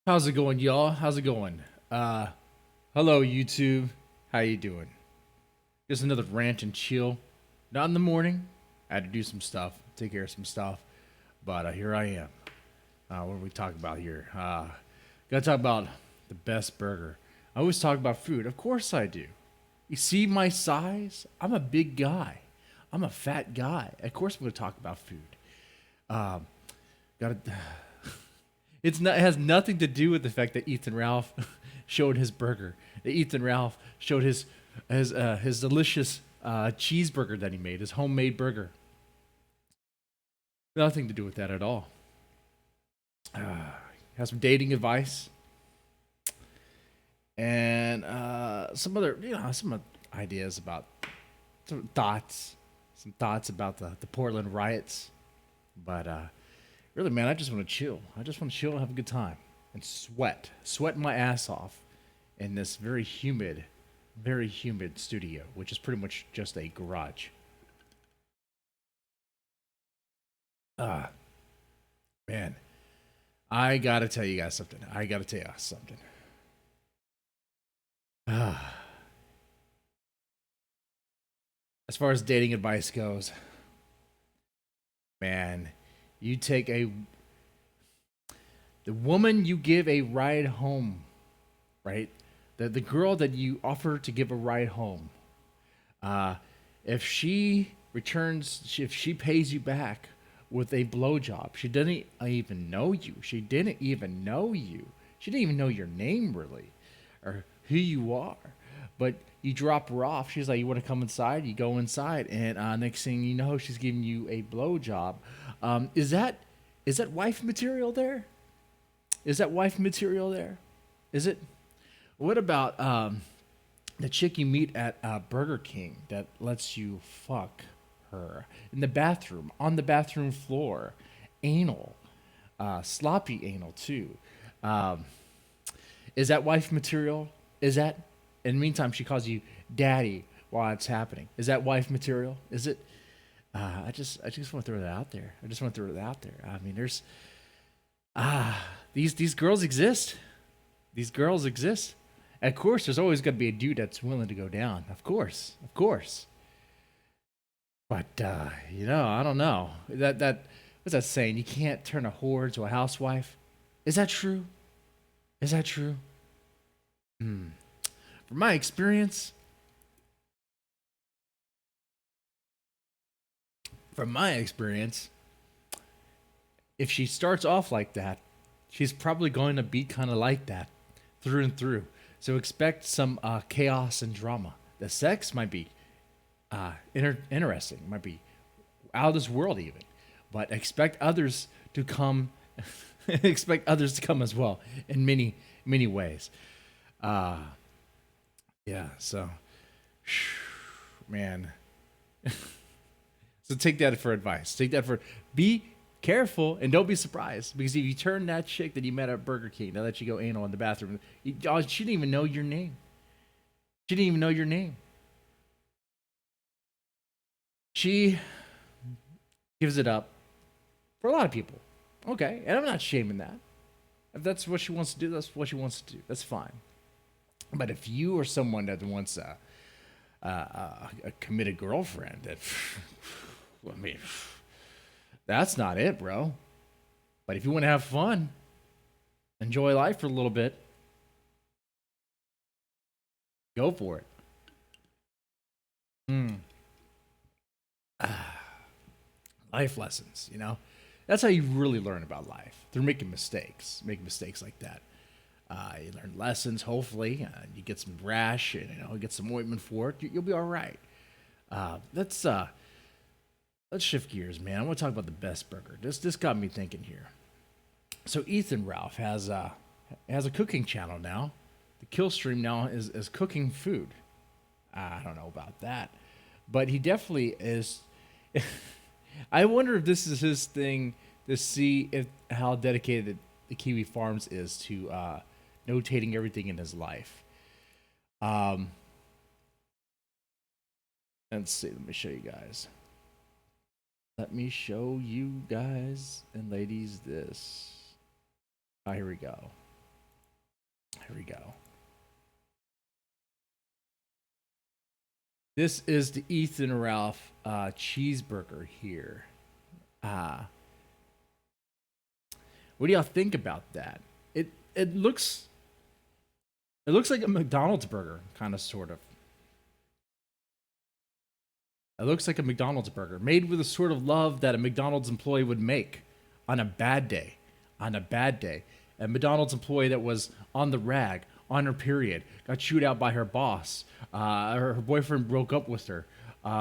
How's it going, y'all? How's it going? Hello YouTube. How you doing? Just another rant and chill. Not in the morning. I had to do some stuff, take care of some stuff, but here I am. What are we talking about here? Gotta talk about the best burger. I always talk about food. Of course I do. You see my size? I'm a big guy. I'm a fat guy. Of course I'm gonna talk about food. Um, gotta it has nothing to do with the fact that Ethan Ralph showed his burger. That Ethan Ralph showed his delicious cheeseburger that he made, his homemade burger. Nothing to do with that at all. Has some dating advice and some other, some ideas about some thoughts about the Portland riots. But really, man, I just want to chill. I just want to chill and have a good time and sweat my ass off in this very humid studio, which is pretty much just a garage. Ah, man, I gotta tell you guys something. Ah, as far as dating advice goes, man, you take the woman you give a ride home, right? The girl that you offer to give a ride home, uh, if if she pays you back with a blowjob, she doesn't even know you. She didn't even know you. She didn't even know your name really, or who you are. But you drop her off. She's like, "You want to come inside?" You go inside, and next thing you know, she's giving you a blowjob. Is that wife material there? Is that wife material there? Is it? What about the chick you meet at Burger King that lets you fuck her in the bathroom, on the bathroom floor, anal, sloppy anal too? Um, is that wife material? Is that? In the meantime, she calls you daddy while it's happening. Is that wife material? Is it? I just want to throw that out there. I just want to throw it out there. I mean, there's these girls exist. These girls exist. Of course, there's always going to be a dude that's willing to go down. Of course, of course. But I don't know. That what's that saying? You can't turn a whore into a housewife. Is that true? Is that true? Hmm. From my experience, from my experience, if she starts off like that, she's probably going to be kind of like that through and through. So expect some chaos and drama. The sex might be interesting, might be out of this world even, but expect others to come. Expect others to come as well in many ways. Uh, yeah. So, man. So take that for advice. Take that for be careful and don't be surprised because if you turn that chick that you met at Burger King, now that you go anal in the bathroom, she didn't even know your name. She didn't even know your name. She gives it up for a lot of people. Okay, and I'm not shaming that. If that's what she wants to do, that's what she wants to do. That's fine. But if you are someone that wants a committed girlfriend, that I mean, that's not it, bro. But if you want to have fun, enjoy life for a little bit, go for it. Mm. Life lessons, That's how you really learn about life through making mistakes like that. You learn lessons, hopefully. You get some rash, and get some ointment for it. You'll be all right. Let's shift gears, man. I want to talk about the best burger. This got me thinking here. So Ethan Ralph has a cooking channel now. The Killstream now is cooking food. I don't know about that, but he definitely is. I wonder if this is his thing to see if how dedicated the Kiwi Farms is to notating everything in his life. Um, let's see. Let me show you guys. Let me show you guys and ladies this. Here we go. Here we go. This is the Ethan Ralph cheeseburger here. What do y'all think about that? It looks like a McDonald's burger, kind of, sort of. It looks like a McDonald's burger, made with the sort of love that a McDonald's employee would make on a bad day. On a bad day. A McDonald's employee that was on the rag, on her period, got chewed out by her boss. Her boyfriend broke up with her.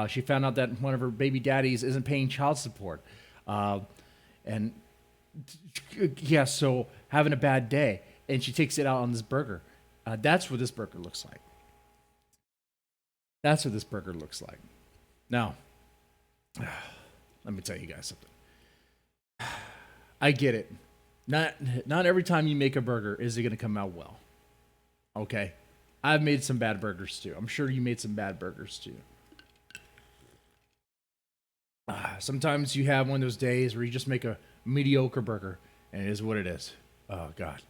She found out that one of her baby daddies isn't paying child support. And yeah, so having a bad day. And she takes it out on this burger. That's what this burger looks like. That's what this burger looks like. Now, let me tell you guys something. I get it. Not every time you make a burger is it going to come out well. Okay? I've made some bad burgers too. I'm sure you made some bad burgers too. Sometimes you have one of those days where you just make a mediocre burger, and it is what it is. Oh, God.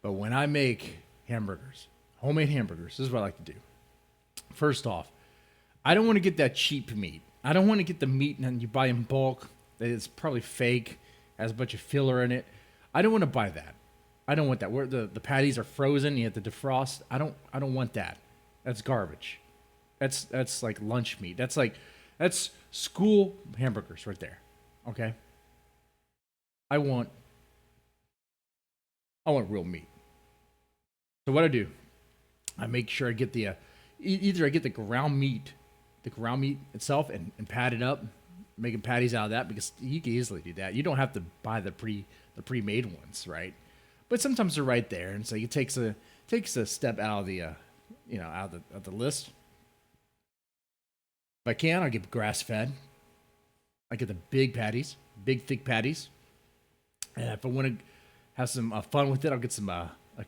But when I make hamburgers, homemade hamburgers, this is what I like to do. First off, I don't want to get that cheap meat. I don't want to get the meat and you buy in bulk that is probably fake, has a bunch of filler in it. I don't want to buy that. I don't want that. Where the patties are frozen, you have to defrost. I don't want that. That's garbage. That's like lunch meat. That's school hamburgers right there. Okay? I want real meat. So what I do, I make sure I get the either I get the ground meat itself and pat it up, making patties out of that, because you can easily do that. You don't have to buy the pre-made ones, right? But sometimes they're right there, and so it takes a step out of the out of the list. If I can, I'll get grass fed. I get the big patties, big thick patties, and if I want to have some fun with it, I'll get some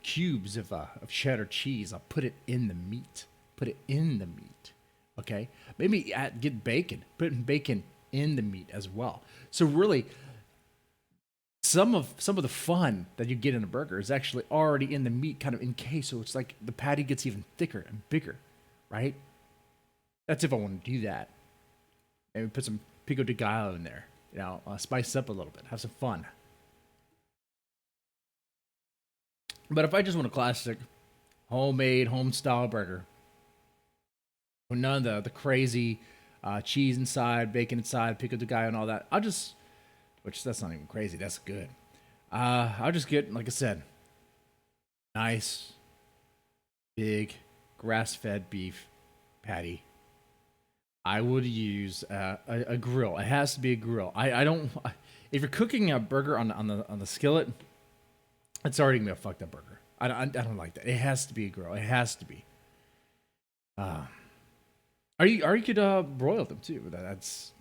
cubes of cheddar cheese. I'll put it in the meat. Okay, maybe get bacon. Put bacon in the meat as well. So really, some of the fun that you get in a burger is actually already in the meat, kind of encased. So it's like the patty gets even thicker and bigger, right? That's if I want to do that. Maybe put some pico de gallo in there. Spice up a little bit. Have some fun. But if I just want a classic, homemade, home-style burger, with none of the crazy cheese inside, bacon inside, pico de gallo and all that, which that's not even crazy, that's good. I'll just get, like I said, nice, big, grass-fed beef patty. I would use a grill. It has to be a grill. I don't. If you're cooking a burger on the skillet, it's already gonna be a fucked up burger. I don't like that. It has to be a grill. It has to be. Or you could broil them too. That's.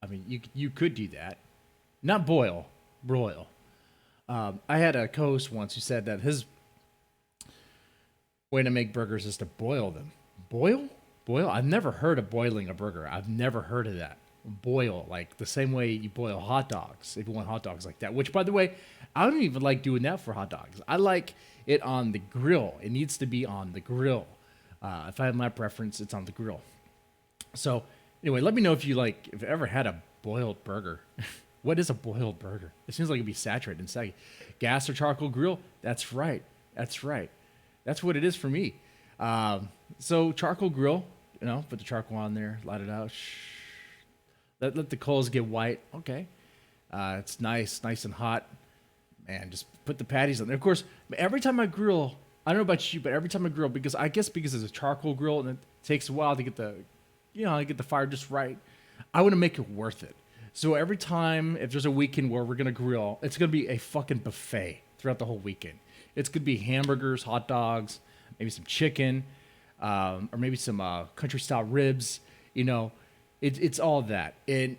I mean, you could do that. Not boil, broil. I had a co-host once who said that his way to make burgers is to boil them. Boil? I've never heard of boiling a burger. I've never heard of that. Boil, like the same way you boil hot dogs, if you want hot dogs like that. Which, by the way, I don't even like doing that for hot dogs. I like it on the grill. It needs to be on the grill. If I have my preference, it's on the grill. So, anyway, let me know if you ever had a boiled burger. What is a boiled burger? It seems like it'd be saturated in second. Gas or charcoal grill? That's right. That's what it is for me. So charcoal grill, put the charcoal on there, light it out. Let the coals get white. Okay. It's nice and hot. Man, just put the patties on there. Of course, every time I grill, I don't know about you, but every time I grill, because it's a charcoal grill and it takes a while to get the fire just right, I want to make it worth it. So every time, if there's a weekend where we're going to grill, it's going to be a fucking buffet throughout the whole weekend. It's going to be hamburgers, hot dogs, maybe some chicken, or maybe some country-style ribs. It's all of that. And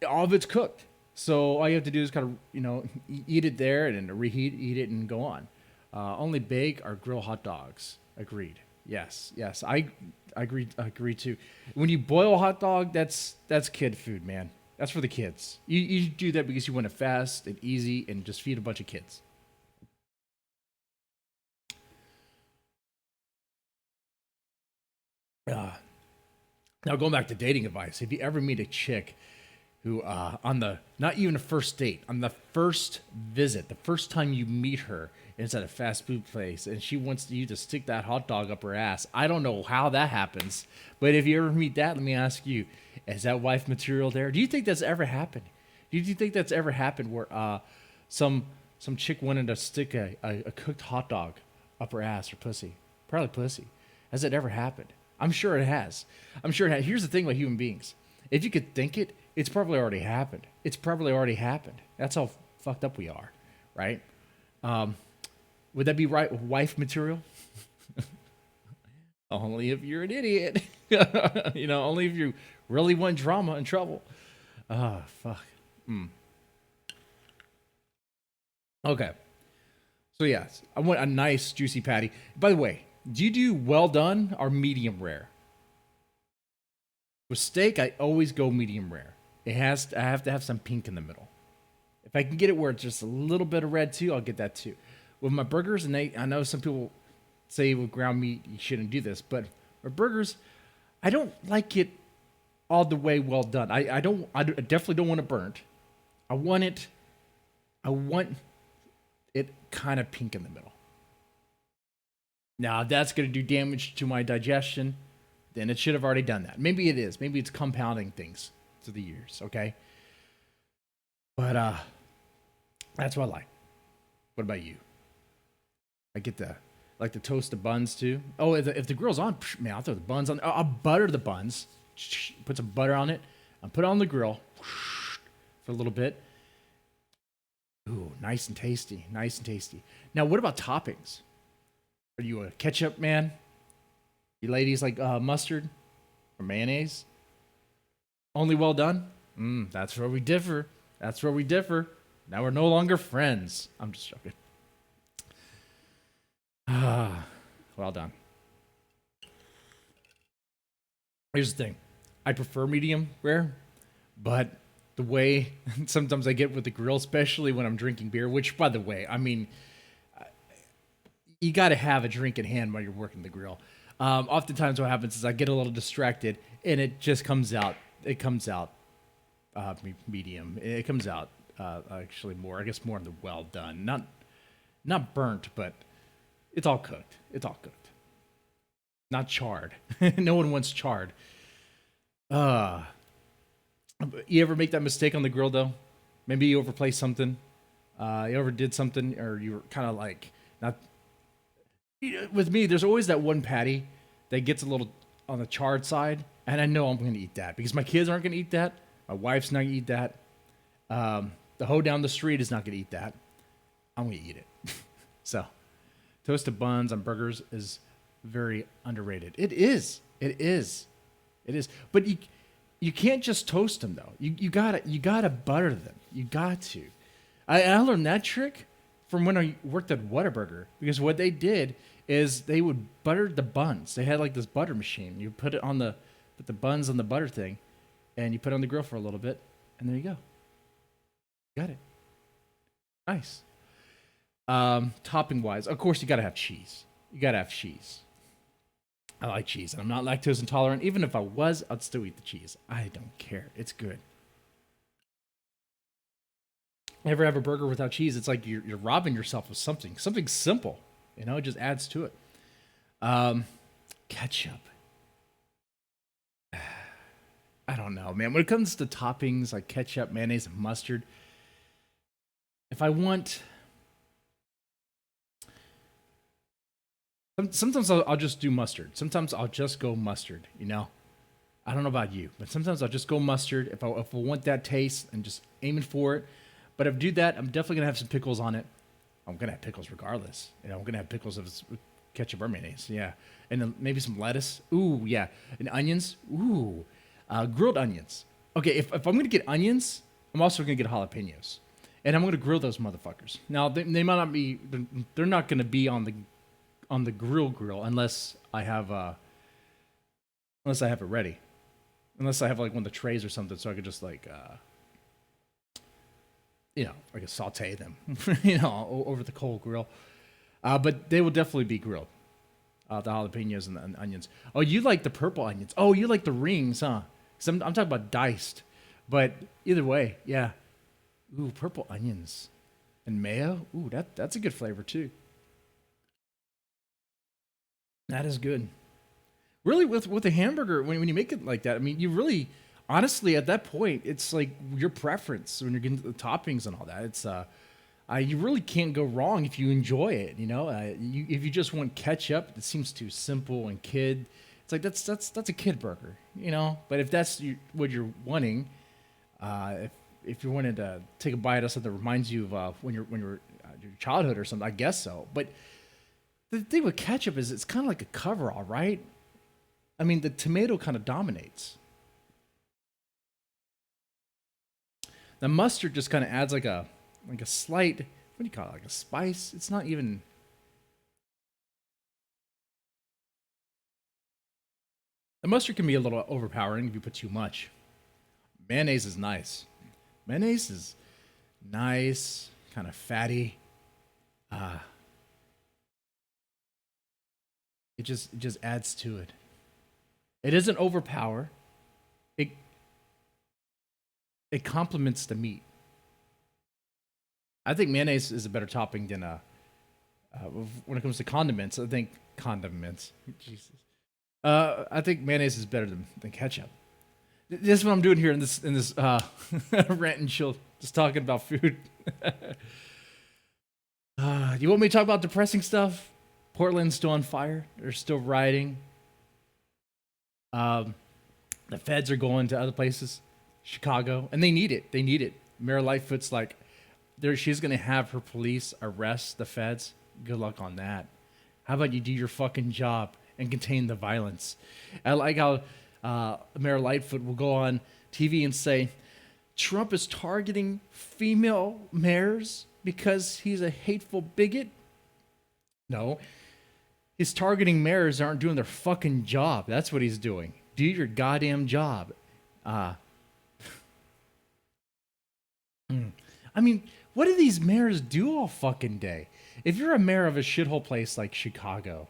all of it's cooked. So all you have to do is kind of, eat it there and then reheat, eat it, and go on. Only bake or grill hot dogs. Agreed. Yes. I agree too. When you boil a hot dog, that's kid food, man. That's for the kids. You do that because you want it fast and easy and just feed a bunch of kids. Now going back to dating advice, if you ever meet a chick who on the not even a first date, on the first visit, the first time you meet her, it's at a fast food place, and she wants you to stick that hot dog up her ass. I don't know how that happens, but if you ever meet that, let me ask you, is that wife material there? Do you think that's ever happened? Do you think that's ever happened where some chick wanted to stick a cooked hot dog up her ass or pussy? Probably pussy. Has it ever happened? I'm sure it has. I'm sure it has. Here's the thing about human beings. If you could think it, it's probably already happened. It's probably already happened. That's how fucked up we are, right? Would that be right wife material? Only if you're an idiot. Only if you really want drama and trouble. Fuck. Okay. So yes, I want a nice juicy patty. By the way, do you do well done or medium rare? With steak, I always go medium rare. I have to have some pink in the middle. If I can get it where it's just a little bit of red too, I'll get that too. With my burgers, I know some people say with ground meat you shouldn't do this, but my burgers, I don't like it all the way well done. I definitely don't want it burnt. I want it kind of pink in the middle. Now, if that's going to do damage to my digestion, then it should have already done that. Maybe it is. Maybe it's compounding things through the years, okay? But that's what I like. What about you? I get like the toasted buns too. Oh, if the grill's on, man, I'll throw the buns on. I'll butter the buns. Put some butter on it. I'll put it on the grill for a little bit. Ooh, nice and tasty. Nice and tasty. Now, what about toppings? Are you a ketchup man? You ladies like mustard or mayonnaise? Only well done? That's where we differ. That's where we differ. Now we're no longer friends. I'm just joking. Well done. Here's the thing. I prefer medium rare, but the way sometimes I get with the grill, especially when I'm drinking beer, which, by the way, I mean, you got to have a drink in hand while you're working the grill. Oftentimes what happens is I get a little distracted and it just comes out. It comes out medium. It comes out actually more, I guess more in the well done. Not burnt, but it's all cooked. It's all cooked. Not charred. No one wants charred. You ever make that mistake on the grill though? Maybe you overplaced something. You overdid something, or you were kind of like not. With me, there's always that one patty that gets a little on the charred side, and I know I'm going to eat that because my kids aren't going to eat that. My wife's not going to eat that. The hoe down the street is not going to eat that. I'm going to eat it. So, toasted buns on burgers is very underrated. It is. It is. It is. But you can't just toast them though. You gotta butter them. You got to. I learned that trick from when I worked at Whataburger, because what they did is they would butter the buns. They had like this butter machine. You put the buns on the butter thing, and you put it on the grill for a little bit, and there you go. Got it. Nice. Topping wise, of course, you gotta have cheese. You gotta have cheese. I like cheese, and I'm not lactose intolerant. Even if I was, I'd still eat the cheese. I don't care. It's good. Ever have a burger without cheese? It's like you're robbing yourself of something simple. You know, it just adds to it. Ketchup. I don't know, man. When it comes to toppings like ketchup, mayonnaise, and mustard, if I want, sometimes I'll just do mustard. Sometimes I'll just go mustard. You know, I don't know about you, but sometimes I'll just go mustard if I want that taste and just aiming for it. But if I do that, I'm definitely gonna have some pickles on it. I'm gonna have pickles regardless. You know, I'm gonna have pickles if it's ketchup or mayonnaise. Yeah, and then maybe some lettuce. Ooh, yeah, and onions. Ooh, grilled onions. Okay, if I'm gonna get onions, I'm also gonna get jalapenos, and I'm gonna grill those motherfuckers. Now they might not be. They're not gonna be on the grill unless I have it ready. Unless I have like one of the trays or something, so I could just like. You know, I could saute them, you know, over the coal grill. But they will definitely be grilled. The jalapenos and the onions. Oh, you like the purple onions. Oh, you like the rings, huh? 'Cause I'm talking about diced. But either way, yeah. Ooh, purple onions and mayo. Ooh, that's a good flavor too. That is good. Really, with a hamburger, when you make it like that, I mean, you really, honestly, at that point, it's like your preference when you're getting to the toppings and all that. It's you really can't go wrong if you enjoy it. You know, if you just want ketchup, it seems too simple and kid. It's like that's a kid burger, you know. But if that's what you're wanting, if you wanted to take a bite of something that reminds you of when you're your childhood or something, I guess so. But the thing with ketchup is it's kind of like a coverall, right? I mean, the tomato kind of dominates. The mustard just kind of adds like a slight, what do you call it, like a spice. It's not even. The mustard can be a little overpowering if you put too much. Mayonnaise is nice. Mayonnaise is nice, kind of fatty. Uh, it just adds to it. It doesn't overpower. It it complements the meat. I think mayonnaise is a better topping than when it comes to condiments. I think condiments. Jesus. I think mayonnaise is better than ketchup. This is what I'm doing here in this rant and chill, just talking about food. You want me to talk about depressing stuff? Portland's still on fire. They're still rioting. The feds are going to other places, Chicago, and they need it. They need it. Mayor Lightfoot's like, she's going to have her police arrest the feds. Good luck on that. How about you do your fucking job and contain the violence? I like how Mayor Lightfoot will go on TV and say, Trump is targeting female mayors because he's a hateful bigot. No, he's targeting mayors that aren't doing their fucking job. That's what he's doing. Do your goddamn job. I mean, what do these mayors do all fucking day? If you're a mayor of a shithole place like Chicago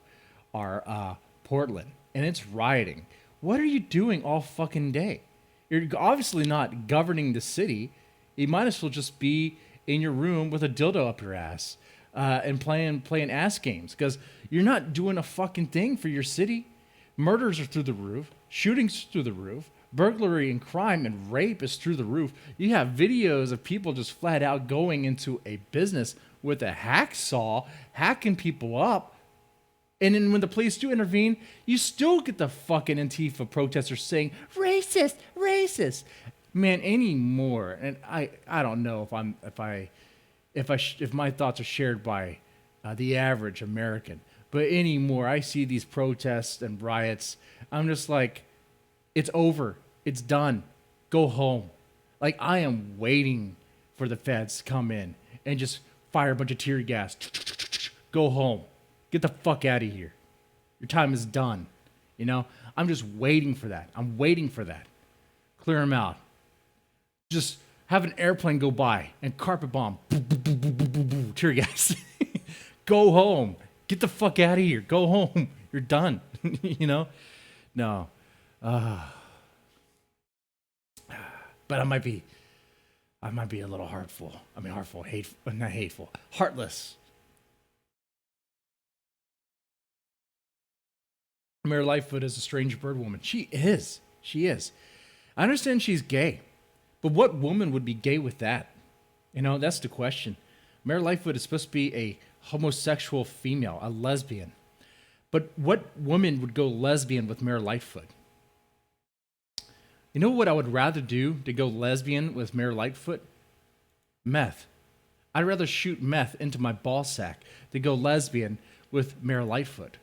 or Portland and it's rioting, what are you doing all fucking day? You're obviously not governing the city. You might as well just be in your room with a dildo up your ass and playing ass games, because you're not doing a fucking thing for your city. Murders are through the roof. Shootings through the roof. Burglary and crime and rape is through the roof. You have videos of people just flat out going into a business with a hacksaw, hacking people up. And then when the police do intervene, you still get the fucking Antifa protesters saying, racist, racist. Man, anymore. And I don't know if my thoughts are shared by the average American. But anymore, I see these protests and riots. I'm just like, it's over. It's done. Go home. Like, I am waiting for the feds to come in and just fire a bunch of tear gas. Go home. Get the fuck out of here. Your time is done. You know? I'm just waiting for that. I'm waiting for that. Clear them out. Just have an airplane go by and carpet bomb. Boo, boo, boo, boo, boo, boo, boo, tear gas. Go home. Get the fuck out of here. Go home. You're done. You know? No. But I might be a little heartful. I mean, heartful, hateful, not hateful, heartless. Mayor Lightfoot is a strange bird woman. She is. She is. I understand she's gay, but what woman would be gay with that? You know, that's the question. Mayor Lightfoot is supposed to be a homosexual female, a lesbian. But what woman would go lesbian with Mayor Lightfoot? You know what I would rather do to go lesbian with Mayor Lightfoot? Meth. I'd rather shoot meth into my ball sack to go lesbian with Mayor Lightfoot.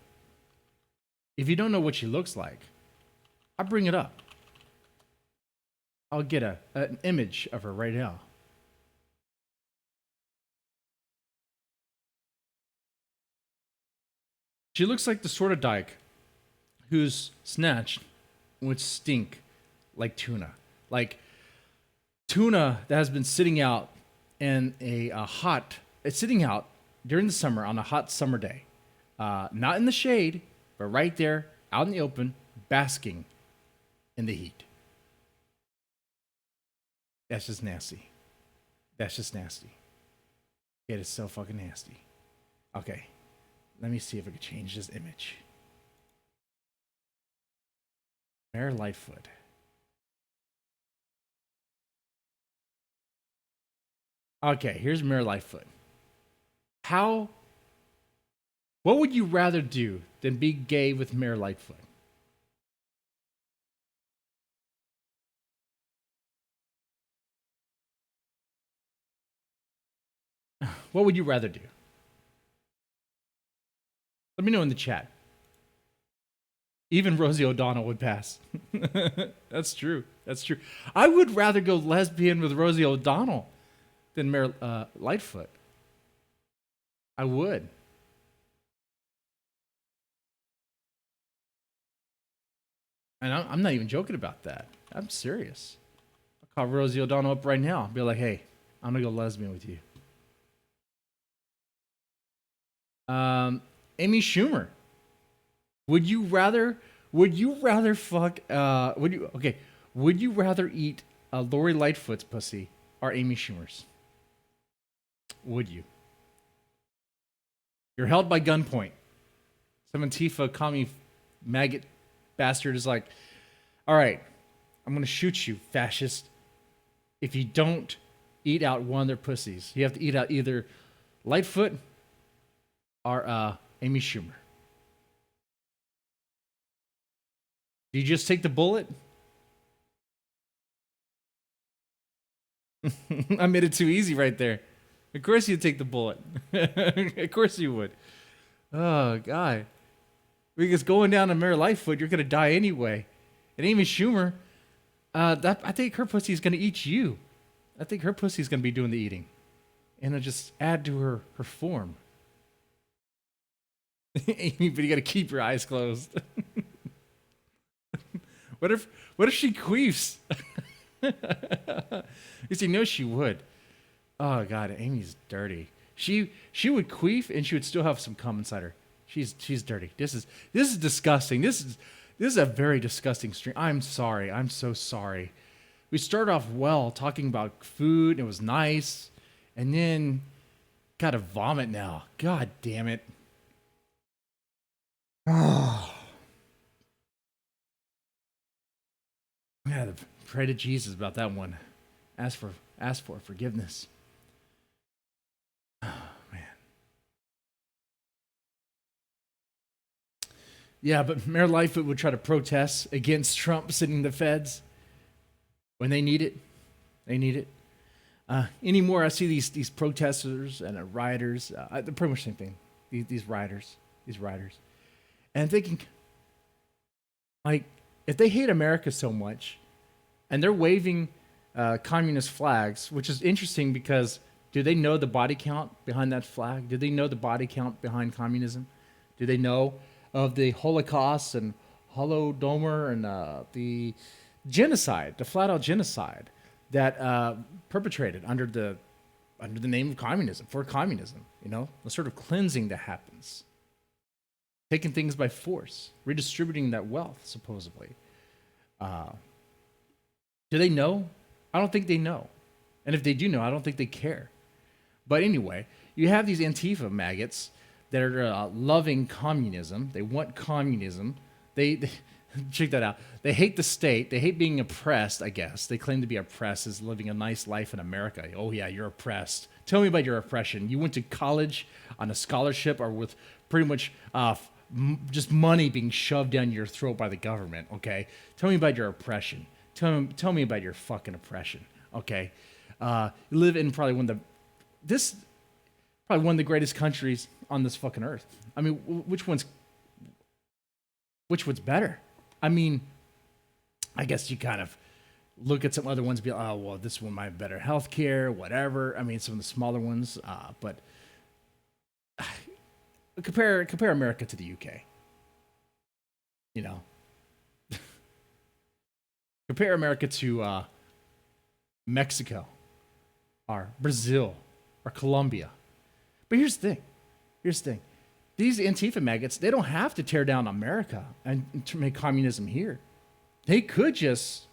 If you don't know what she looks like, I'll bring it up. I'll get an image of her right now. She looks like the sort of dyke whose snatch would stink like tuna. Like tuna that has been sitting out in it's sitting out during the summer on a hot summer day. Not in the shade, but right there, out in the open, basking in the heat. That's just nasty. That's just nasty. It is so fucking nasty. Okay, let me see if I can change this image. Mayor Lightfoot. Okay, here's Mayor Lightfoot. What would you rather do than be gay with Mayor Lightfoot? What would you rather do? Let me know in the chat. Even Rosie O'Donnell would pass. That's true. That's true. I would rather go lesbian with Rosie O'Donnell than Mayor Lightfoot. I would. And I'm not even joking about that. I'm serious. I'll call Rosie O'Donnell up right now. I'll be like, hey, I'm going to go lesbian with you. Amy Schumer. Would you rather fuck, would you rather eat Lori Lightfoot's pussy or Amy Schumer's? Would you? You're held by gunpoint. Some Antifa commie maggot bastard is like, all right, I'm going to shoot you, fascist, if you don't eat out one of their pussies. You have to eat out either Lightfoot or Amy Schumer. Do you just take the bullet? I made it too easy right there. Of course you'd take the bullet. Of course you would. Oh, God. Because going down to Mayor Lightfoot, you're going to die anyway. And Amy Schumer, I think her pussy is going to eat you. I think her pussy is going to be doing the eating. And it'll just add to her form. Amy, but you got to keep your eyes closed. What if she queefs? Because you know she would. Oh God, Amy's dirty. She would queef and she would still have some cum inside her. She's dirty. This is disgusting. This is a very disgusting stream. I'm sorry. I'm so sorry. We started off well talking about food. And it was nice, and then gotta vomit now. God damn it. Oh. I had to pray to Jesus about that one. Ask for forgiveness. Oh, man. Yeah, but Mayor Lightfoot would try to protest against Trump sending the feds when they need it. They need it. Anymore, I see these protesters and rioters. They're pretty much the same thing. These rioters. And thinking, like, if they hate America so much, and they're waving communist flags, which is interesting because do they know the body count behind that flag? Do they know the body count behind communism? Do they know of the Holocaust and Holodomor and the genocide, the flat-out genocide that perpetrated under the name of communism, for communism? You know, the sort of cleansing that happens. Taking things by force, redistributing that wealth, supposedly. Do they know? I don't think they know. And if they do know, I don't think they care. But anyway, you have these Antifa maggots that are loving communism. They want communism. They check that out. They hate the state. They hate being oppressed, I guess. They claim to be oppressed as living a nice life in America. Oh, yeah, you're oppressed. Tell me about your oppression. You went to college on a scholarship or with pretty much just money being shoved down your throat by the government, okay? Tell me about your oppression. Tell me about your fucking oppression, okay? You live in probably one of the greatest countries on this fucking earth. I mean, which one's better? I mean, I guess you kind of look at some other ones and be like, oh, well, this one might have better health care, whatever. I mean, some of the smaller ones, but compare America to the UK. You know, compare America to Mexico, or Brazil, or Colombia. But here's the thing. these Antifa maggots, they don't have to tear down America and to make communism here. We could just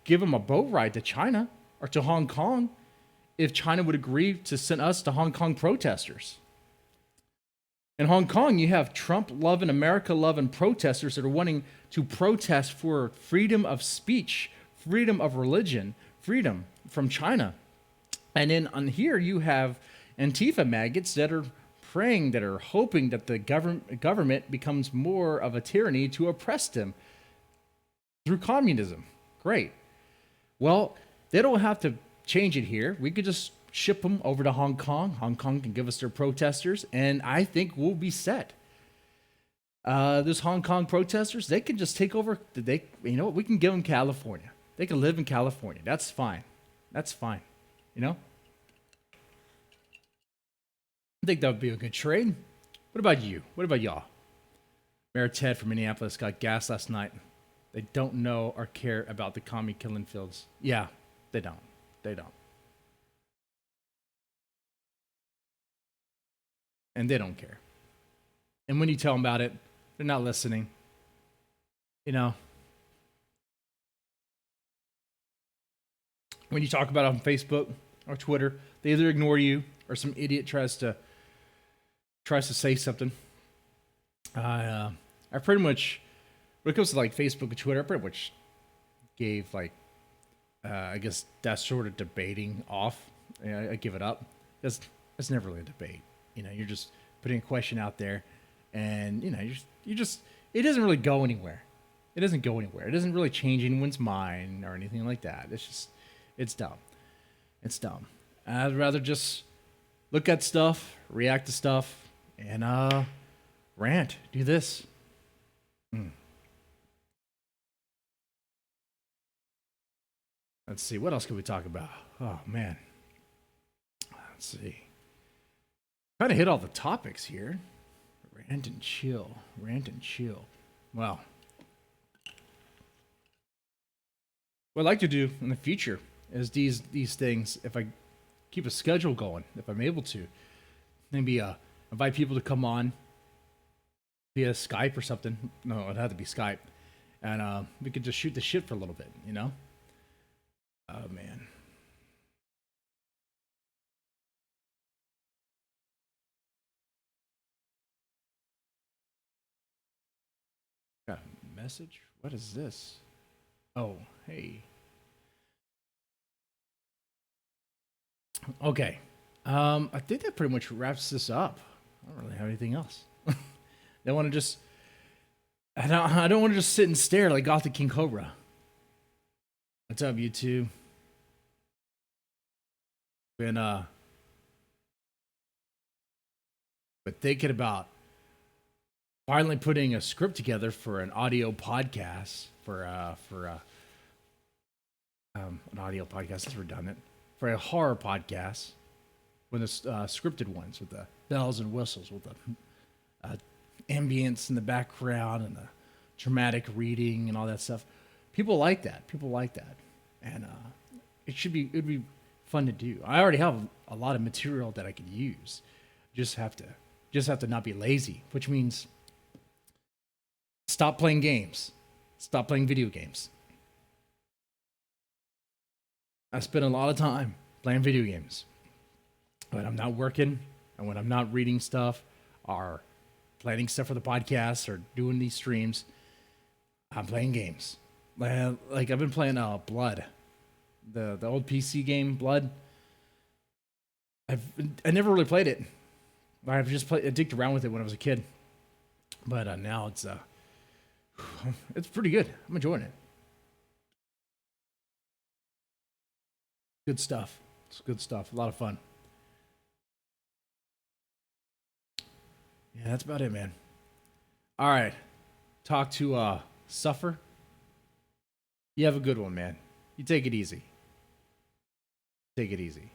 give them a boat ride to China or to Hong Kong if China would agree to send us to Hong Kong protesters. In Hong Kong, you have Trump-loving, America-loving protesters that are wanting to protest for freedom of speech, freedom of religion, freedom from China. And then on here, you have Antifa maggots that are praying, that are hoping that the government becomes more of a tyranny to oppress them through communism. Great. Well, they don't have to change it here. We could just ship them over to Hong Kong. Hong Kong can give us their protesters, and I think we'll be set. Those Hong Kong protesters, they can just take over. We can give them California. They can live in California. That's fine. That's fine. I think that would be a good trade. What about you? What about y'all? Mayor Ted from Minneapolis got gas last night. They don't know or care about the commie killing fields. Yeah, they don't. They don't. And they don't care. And when you tell them about it, they're not listening. When you talk about it on Facebook or Twitter, they either ignore you or some idiot tries to say something. I pretty much, when it comes to like Facebook and Twitter, I pretty much gave I guess that sort of debating off. I give it up. It's never really a debate. You're just putting a question out there, and you just it doesn't really go anywhere. It doesn't go anywhere. It doesn't really change anyone's mind or anything like that. It's dumb. It's dumb. I'd rather just look at stuff, react to stuff, and rant. Do this. Let's see. What else can we talk about? Oh, man. Let's see. Kind of hit all the topics here. Rant and chill. Rant and chill. Well, what I'd like to do in the future is these things, if I keep a schedule going, if I'm able to, maybe invite people to come on via Skype or something. No, it'd have to be Skype. And we could just shoot the shit for a little bit, Oh, man. Got a message? What is this? Oh, hey. Okay. I think that pretty much wraps this up. I don't really have anything else. They want to just... I don't want to just sit and stare like Gothic King Cobra. What's up, YouTube? Been thinking about finally putting a script together for an audio podcast for an audio podcast. That's redundant. For a horror podcast, with the scripted ones with the bells and whistles, with the ambience in the background and the dramatic reading and all that stuff. People like that. And it'd be fun to do. I already have a lot of material that I could use. Just have to not be lazy, which means stop playing games. Stop playing video games. I spend a lot of time playing video games. When I'm not working and when I'm not reading stuff or planning stuff for the podcast or doing these streams, I'm playing games. Like I've been playing Blood, the old PC game Blood. I never really played it. I've just dicked around with it when I was a kid, but now it's pretty good. I'm enjoying it. Good stuff. It's good stuff. A lot of fun. Yeah, that's about it, man. All right. Talk to Suffer. You have a good one, man. You take it easy. Take it easy.